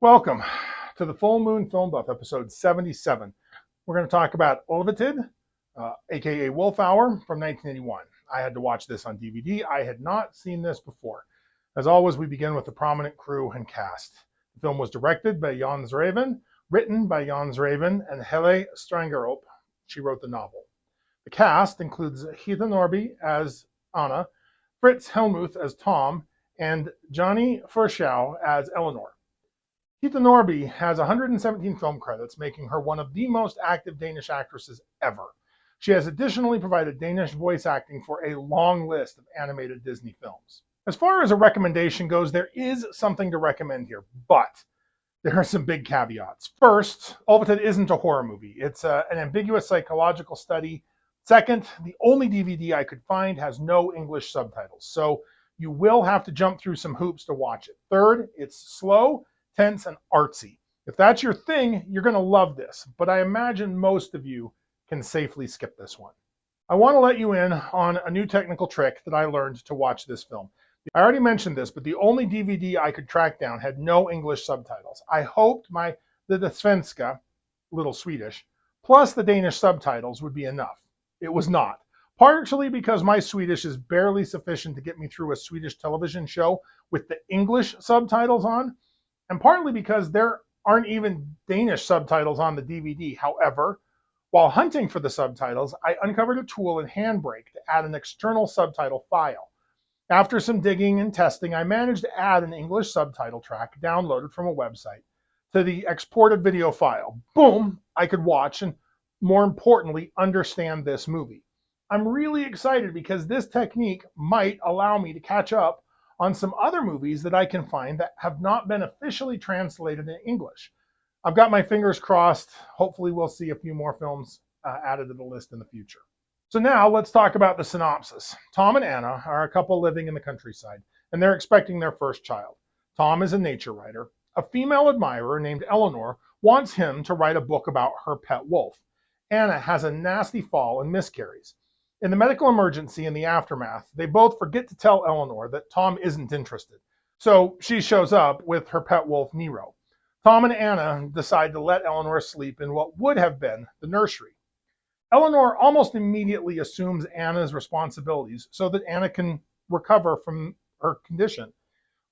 Welcome to the Full Moon Film Buff, episode 77. We're going to talk about Ulvetid, aka Wolf Hour, from 1981. I had to watch this on DVD. I had not seen this before. As always, we begin with the prominent crew and cast. The film was directed by Jans Raven, written by Jans Raven, and Helle Strangerup. She wrote the novel. The cast includes Heather Norby as Anna, Fritz Helmuth as Tom, and Johnny Furchow as Eleanor. Heather Norby has 117 film credits, making her one of the most active Danish actresses ever. She has additionally provided Danish voice acting for a long list of animated Disney films. As far as a recommendation goes, there is something to recommend here, but there are some big caveats. First, Ulvetid isn't a horror movie. It's an ambiguous psychological study. Second, the only DVD I could find has no English subtitles, so you will have to jump through some hoops to watch it. Third, it's slow, tense, and artsy. If that's your thing, you're going to love this, but I imagine most of you can safely skip this one. I want to let you in on a new technical trick that I learned to watch this film. I already mentioned this, but the only DVD I could track down had no English subtitles. I hoped the svenska, little Swedish, plus the Danish subtitles would be enough. It was not. Partially because my Swedish is barely sufficient to get me through a Swedish television show with the English subtitles on, and partly because there aren't even Danish subtitles on the DVD. However, while hunting for the subtitles, I uncovered a tool in Handbrake to add an external subtitle file. After some digging and testing, I managed to add an English subtitle track downloaded from a website to the exported video file. Boom, I could watch and, more importantly, understand this movie. I'm really excited because this technique might allow me to catch up on some other movies that I can find that have not been officially translated in English. I've got my fingers crossed. Hopefully we'll see a few more films added to the list in the future. So now let's talk about the synopsis. Tom and Anna are a couple living in the countryside, and they're expecting their first child. Tom is a nature writer. A female admirer named Eleanor wants him to write a book about her pet wolf. Anna has a nasty fall and miscarries. In the medical emergency and the aftermath, they both forget to tell Eleanor that Tom isn't interested. So she shows up with her pet wolf, Nero. Tom and Anna decide to let Eleanor sleep in what would have been the nursery. Eleanor almost immediately assumes Anna's responsibilities so that Anna can recover from her condition.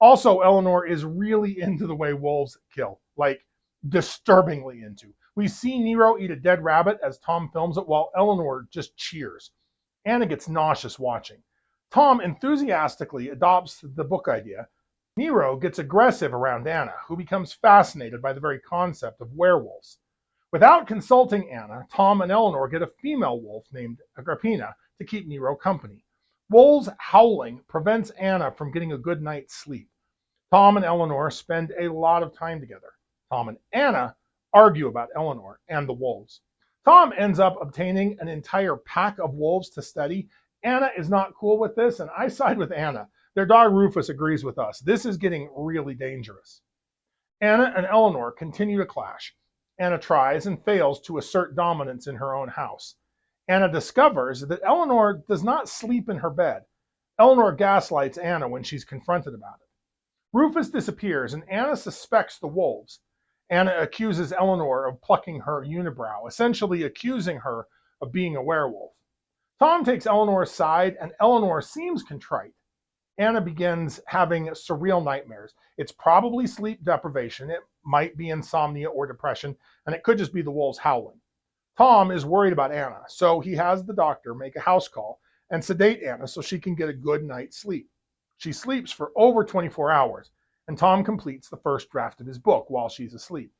Also, Eleanor is really into the way wolves kill, like disturbingly into. We see Nero eat a dead rabbit as Tom films it while Eleanor just cheers. Anna gets nauseous watching. Tom enthusiastically adopts the book idea. Nero gets aggressive around Anna, who becomes fascinated by the very concept of werewolves. Without consulting Anna, Tom and Eleanor get a female wolf named Agrippina to keep Nero company. Wolves howling prevents Anna from getting a good night's sleep. Tom and Eleanor spend a lot of time together. Tom and Anna argue about Eleanor and the wolves. Tom ends up obtaining an entire pack of wolves to study. Anna is not cool with this, and I side with Anna. Their dog Rufus agrees with us. This is getting really dangerous. Anna and Eleanor continue to clash. Anna tries and fails to assert dominance in her own house. Anna discovers that Eleanor does not sleep in her bed. Eleanor gaslights Anna when she's confronted about it. Rufus disappears, and Anna suspects the wolves. Anna accuses Eleanor of plucking her unibrow, essentially accusing her of being a werewolf. Tom takes Eleanor's side, and Eleanor seems contrite. Anna begins having surreal nightmares. It's probably sleep deprivation. It might be insomnia or depression, and it could just be the wolves howling. Tom is worried about Anna, so he has the doctor make a house call and sedate Anna so she can get a good night's sleep. She sleeps for over 24 hours, and Tom completes the first draft of his book while she's asleep.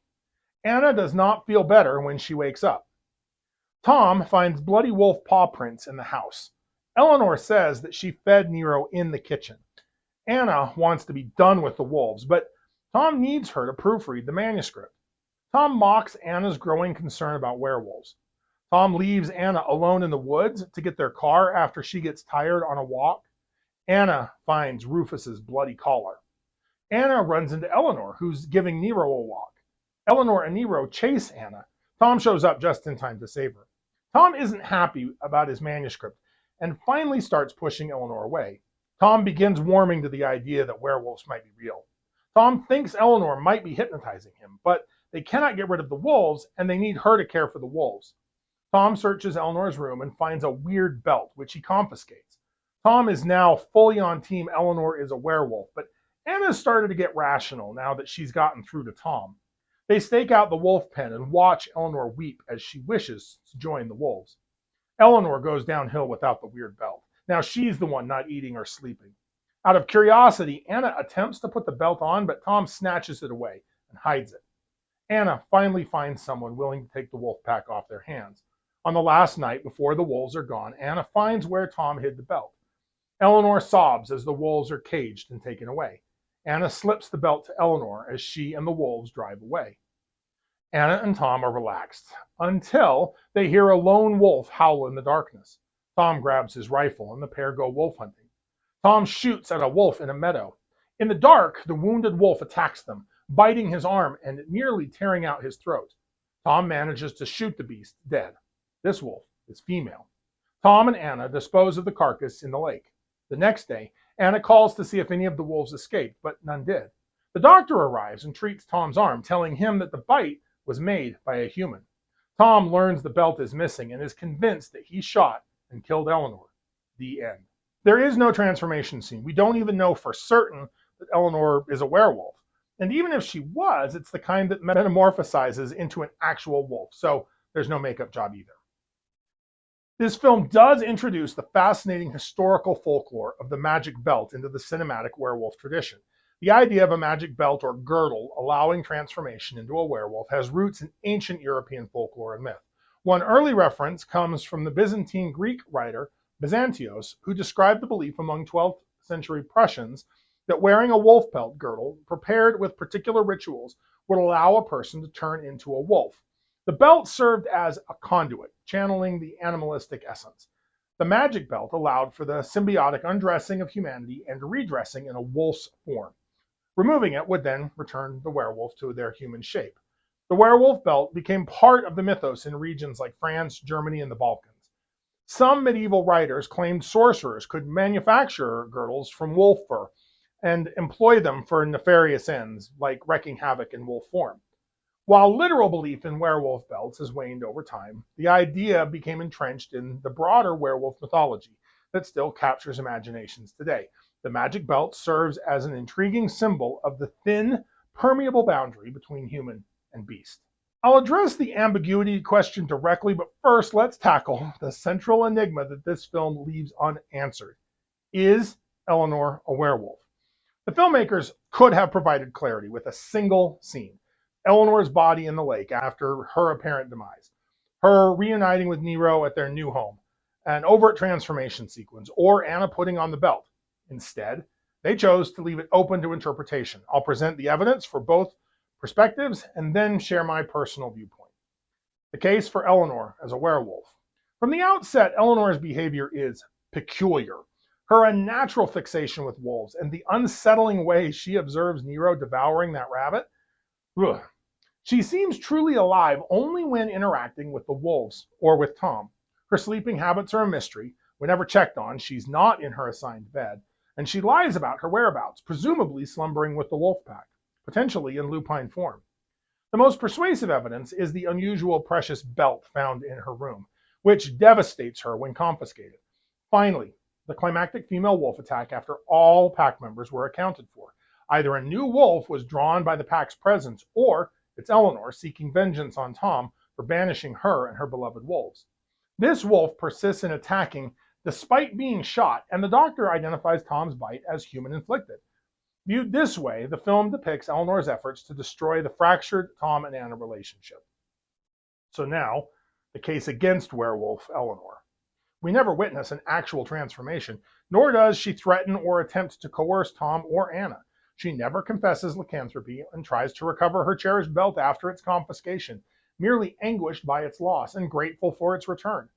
Anna does not feel better when she wakes up. Tom finds bloody wolf paw prints in the house. Eleanor says that she fed Nero in the kitchen. Anna wants to be done with the wolves, but Tom needs her to proofread the manuscript. Tom mocks Anna's growing concern about werewolves. Tom leaves Anna alone in the woods to get their car after she gets tired on a walk. Anna finds Rufus's bloody collar. Anna runs into Eleanor, who's giving Nero a walk. Eleanor and Nero chase Anna. Tom shows up just in time to save her. Tom isn't happy about his manuscript and finally starts pushing Eleanor away. Tom begins warming to the idea that werewolves might be real. Tom thinks Eleanor might be hypnotizing him, but they cannot get rid of the wolves, and they need her to care for the wolves. Tom searches Eleanor's room and finds a weird belt, which he confiscates. Tom is now fully on team Eleanor is a werewolf, but Anna's started to get rational now that she's gotten through to Tom. They stake out the wolf pen and watch Eleanor weep as she wishes to join the wolves. Eleanor goes downhill without the weird belt. Now she's the one not eating or sleeping. Out of curiosity, Anna attempts to put the belt on, but Tom snatches it away and hides it. Anna finally finds someone willing to take the wolf pack off their hands. On the last night before the wolves are gone, Anna finds where Tom hid the belt. Eleanor sobs as the wolves are caged and taken away. Anna slips the belt to Eleanor as she and the wolves drive away. Anna and Tom are relaxed until they hear a lone wolf howl in the darkness. Tom grabs his rifle and the pair go wolf hunting. Tom shoots at a wolf in a meadow. In the dark, the wounded wolf attacks them, biting his arm and nearly tearing out his throat. Tom manages to shoot the beast dead. This wolf is female. Tom and Anna dispose of the carcass in the lake. The next day, Anna calls to see if any of the wolves escaped, but none did. The doctor arrives and treats Tom's arm, telling him that the bite was made by a human. Tom learns the belt is missing and is convinced that he shot and killed Eleanor. The end. There is no transformation scene. We don't even know for certain that Eleanor is a werewolf. And even if she was, it's the kind that metamorphosizes into an actual wolf. So there's no makeup job either. This film does introduce the fascinating historical folklore of the magic belt into the cinematic werewolf tradition. The idea of a magic belt or girdle allowing transformation into a werewolf has roots in ancient European folklore and myth. One early reference comes from the Byzantine Greek writer Byzantios, who described the belief among 12th century Prussians that wearing a wolf pelt girdle prepared with particular rituals would allow a person to turn into a wolf. The belt served as a conduit, channeling the animalistic essence. The magic belt allowed for the symbiotic undressing of humanity and redressing in a wolf's form. Removing it would then return the werewolf to their human shape. The werewolf belt became part of the mythos in regions like France, Germany, and the Balkans. Some medieval writers claimed sorcerers could manufacture girdles from wolf fur and employ them for nefarious ends, like wreaking havoc in wolf form. While literal belief in werewolf belts has waned over time, the idea became entrenched in the broader werewolf mythology that still captures imaginations today. The magic belt serves as an intriguing symbol of the thin, permeable boundary between human and beast. I'll address the ambiguity question directly, but first let's tackle the central enigma that this film leaves unanswered. Is Eleanor a werewolf? The filmmakers could have provided clarity with a single scene. Eleanor's body in the lake after her apparent demise, her reuniting with Nero at their new home, an overt transformation sequence, or Anna putting on the belt. Instead, they chose to leave it open to interpretation. I'll present the evidence for both perspectives and then share my personal viewpoint. The case for Eleanor as a werewolf. From the outset, Eleanor's behavior is peculiar. Her unnatural fixation with wolves and the unsettling way she observes Nero devouring that rabbit. Ugh. She seems truly alive only when interacting with the wolves or with Tom. Her sleeping habits are a mystery. Whenever checked on, she's not in her assigned bed, and she lies about her whereabouts, presumably slumbering with the wolf pack, potentially in lupine form. The most persuasive evidence is the unusual precious belt found in her room, which devastates her when confiscated. Finally, the climactic female wolf attack after all pack members were accounted for. Either a new wolf was drawn by the pack's presence, or it's Eleanor seeking vengeance on Tom for banishing her and her beloved wolves. This wolf persists in attacking despite being shot, and the doctor identifies Tom's bite as human-inflicted. Viewed this way, the film depicts Eleanor's efforts to destroy the fractured Tom and Anna relationship. So now, the case against werewolf Eleanor. We never witness an actual transformation, nor does she threaten or attempt to coerce Tom or Anna. She never confesses lycanthropy and tries to recover her cherished belt after its confiscation, merely anguished by its loss and grateful for its return.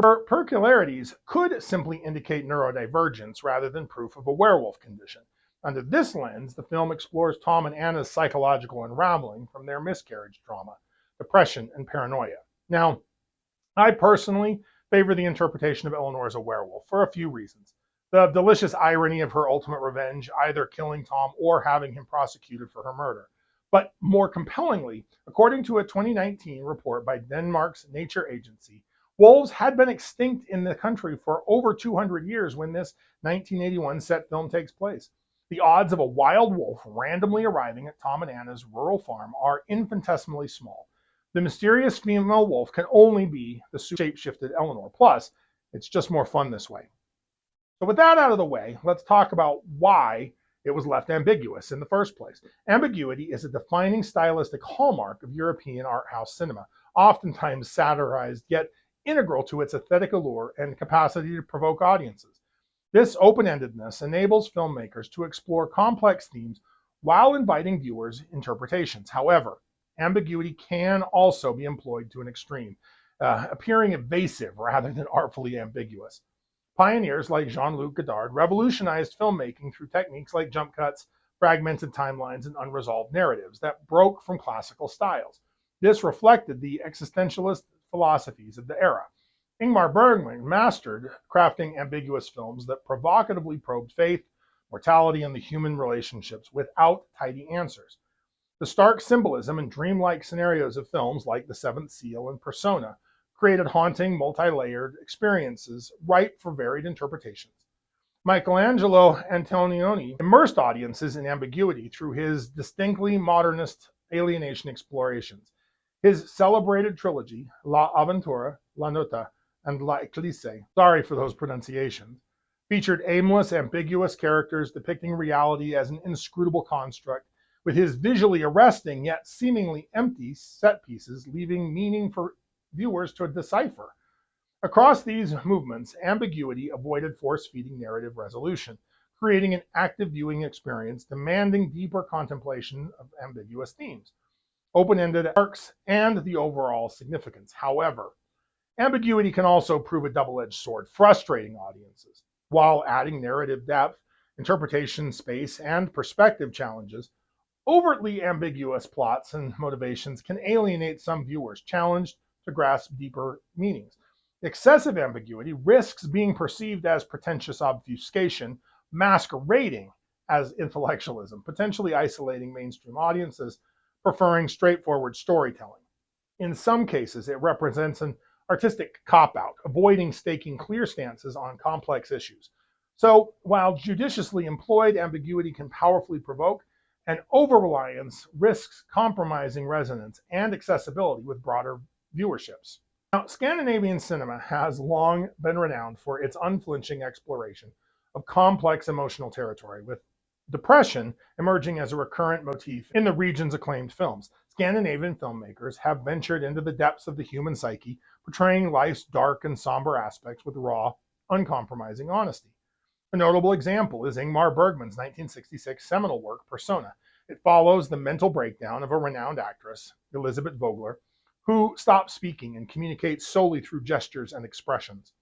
Her peculiarities could simply indicate neurodivergence rather than proof of a werewolf condition. Under this lens, the film explores Tom and Anna's psychological unraveling from their miscarriage trauma, depression, and paranoia. Now, I personally favor the interpretation of Eleanor as a werewolf for a few reasons. The delicious irony of her ultimate revenge, either killing Tom or having him prosecuted for her murder. But more compellingly, according to a 2019 report by Denmark's Nature Agency, wolves had been extinct in the country for over 200 years when this 1981 set film takes place. The odds of a wild wolf randomly arriving at Tom and Anna's rural farm are infinitesimally small. The mysterious female wolf can only be the shape-shifted Eleanor. Plus, it's just more fun this way. So with that out of the way, let's talk about why it was left ambiguous in the first place. Ambiguity is a defining stylistic hallmark of European art house cinema, oftentimes satirized yet integral to its aesthetic allure and capacity to provoke audiences. This open-endedness enables filmmakers to explore complex themes while inviting viewers' interpretations. However, ambiguity can also be employed to an extreme, appearing evasive rather than artfully ambiguous. Pioneers like Jean-Luc Godard revolutionized filmmaking through techniques like jump cuts, fragmented timelines, and unresolved narratives that broke from classical styles. This reflected the existentialist philosophies of the era. Ingmar Bergman mastered crafting ambiguous films that provocatively probed faith, mortality, and the human relationships without tidy answers. The stark symbolism and dreamlike scenarios of films like The Seventh Seal and Persona created haunting, multi-layered experiences ripe for varied interpretations. Michelangelo Antonioni immersed audiences in ambiguity through his distinctly modernist alienation explorations. His celebrated trilogy, La Avventura, La Nota, and La Eclisse, sorry for those pronunciations, featured aimless, ambiguous characters depicting reality as an inscrutable construct, with his visually arresting yet seemingly empty set pieces leaving meaning for viewers to decipher. Across these movements, ambiguity avoided force-feeding narrative resolution, creating an active viewing experience demanding deeper contemplation of ambiguous themes, open-ended arcs, and the overall significance. However, ambiguity can also prove a double-edged sword, frustrating audiences. While adding narrative depth, interpretation space, and perspective challenges, overtly ambiguous plots and motivations can alienate some viewers, challenged to grasp deeper meanings. Excessive ambiguity risks being perceived as pretentious obfuscation, masquerading as intellectualism, potentially isolating mainstream audiences preferring straightforward storytelling. In some cases, it represents an artistic cop-out, avoiding staking clear stances on complex issues. So, while judiciously employed, ambiguity can powerfully provoke, and over-reliance risks compromising resonance and accessibility with broader viewerships. Now, Scandinavian cinema has long been renowned for its unflinching exploration of complex emotional territory, with depression emerging as a recurrent motif in the region's acclaimed films. Scandinavian filmmakers have ventured into the depths of the human psyche, portraying life's dark and somber aspects with raw, uncompromising honesty. A notable example is Ingmar Bergman's 1966 seminal work, Persona. It follows the mental breakdown of a renowned actress, Elisabeth Vogler, who stops speaking and communicates solely through gestures and expressions.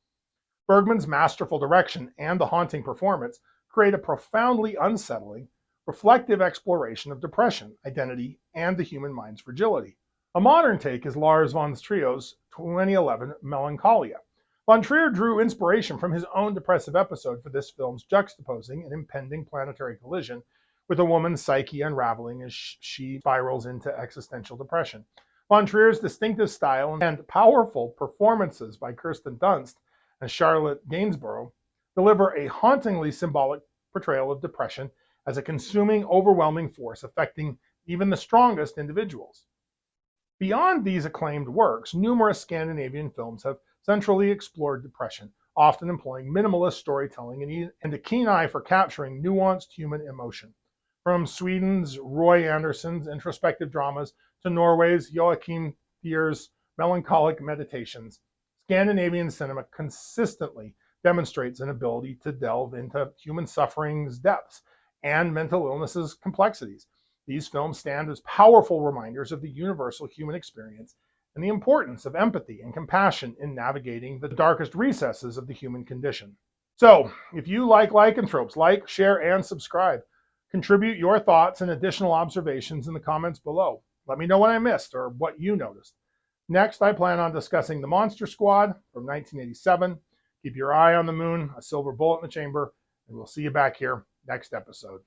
Bergman's masterful direction and the haunting performance create a profoundly unsettling, reflective exploration of depression, identity, and the human mind's fragility. A modern take is Lars von Trier's 2011 Melancholia. Von Trier drew inspiration from his own depressive episode for this film's juxtaposing an impending planetary collision with a woman's psyche unraveling as she spirals into existential depression. Von Trier's distinctive style and powerful performances by Kirsten Dunst and Charlotte Gainsborough deliver a hauntingly symbolic portrayal of depression as a consuming, overwhelming force affecting even the strongest individuals. Beyond these acclaimed works, numerous Scandinavian films have centrally explored depression, often employing minimalist storytelling and a keen eye for capturing nuanced human emotion. From Sweden's Roy Andersson's introspective dramas to Norway's Joachim Thier's melancholic meditations, Scandinavian cinema consistently demonstrates an ability to delve into human suffering's depths and mental illness's complexities. These films stand as powerful reminders of the universal human experience and the importance of empathy and compassion in navigating the darkest recesses of the human condition. So, if you like lycanthropes, like, share, and subscribe. Contribute your thoughts and additional observations in the comments below. Let me know what I missed or what you noticed. Next, I plan on discussing The Monster Squad from 1987, Keep Your Eye on the Moon, A Silver Bullet in the Chamber, And we'll see you back here next episode.